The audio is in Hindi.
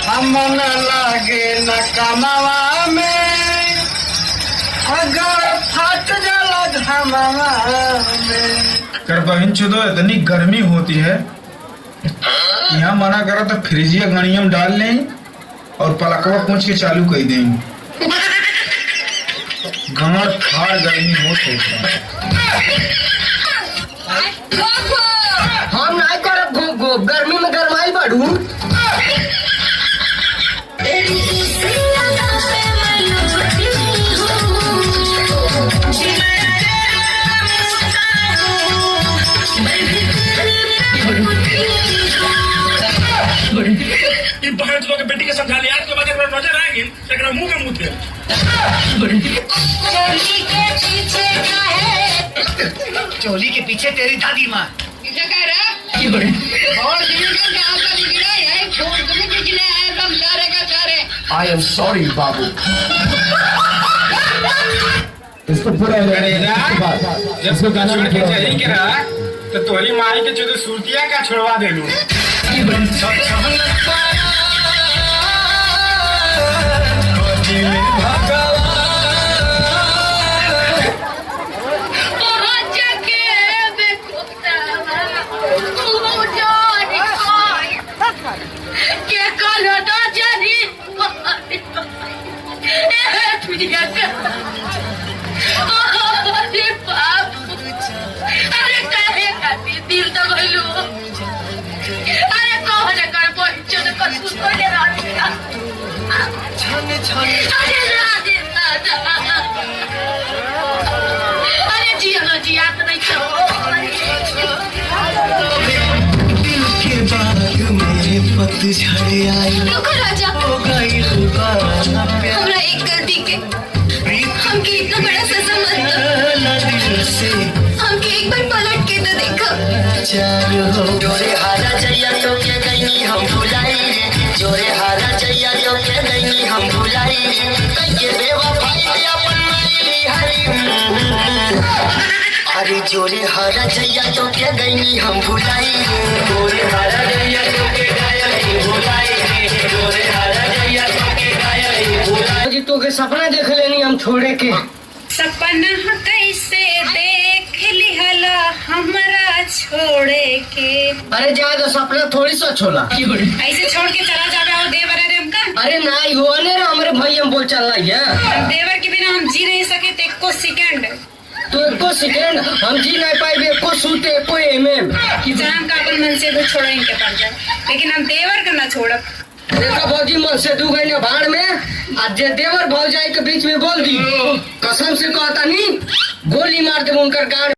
हम न लागे न कमावा में, अगर फट जाला धमावा में। कर बहन चुदो इतनी गर्मी होती है, यहाँ मना करो तो फ्रिजिया घड़िया में डाल लें और पलकवा पूछ के चालू कर देंगे। गाड़ फाड़ गर्मी हो हम नहीं करब गर्मी में गरमाई बढ़ू। बेटी के समझा लिया तो नजर आएगी लेकिन मुंह में मुंह थे। चोली के पीछे तेरी दादी माँ। I am sorry बाबू। इसको पूरा जब गाना में चाहिए क्या तो तोरी माई के जो सूरतिया का छोड़वा दे लूं। दिल तो बोलू अरे कौन कर पहुंचो तो कुछ को ले रहा छाने छाने अरे राधे राधा अरे जिया तो नहीं दिल के बाग में पतझड़ आई। रुको राजा हो गई हमरा एक गलती के हमके इतना बड़ा सजा मत दो। हमके एक बार पलट के तो देखो। जोरे हारा चाहिए तो क्या गई हम भुलाई रे, जोरे हारा चाहिए तो क्या गई हम भुलाई रे, ये बेवफाई पे अपन मारी हरी। अरे जोरे हारा चाहिए तो क्या गई हम भुलाई रे, जोरे हारा चाहिए तो क्या गई भुलाई रे, जोरे हारा चाहिए तो क्या गई भुलाई। जी तो के सपना देख लेनी हम छोड़े के। सपना कैसे देख लिहला हमरा छोड़े के। अरे जाए तो सपना थोड़ी सा छोला ऐसे छोड़ के चला जावे और देवर है हमका। अरे नहीं हुआ ने हमारे भाई हम बोल चल रही है। देवर के बिना हम जी नहीं सके तो एको सेकंड तो एको सेकंड हम जी नहीं पाए, एको सूते एको एमएम जान का अपन मन से वो छोड़ेंगे के पड़ जाए, लेकिन हम देवर का ना छोड़ब। देखा भौजी मन से दू गई भाड़ में आज जे देवर भौजाई के बीच में बोल दी, कसम से कहता नहीं गोली मार दे उनकर गाड़।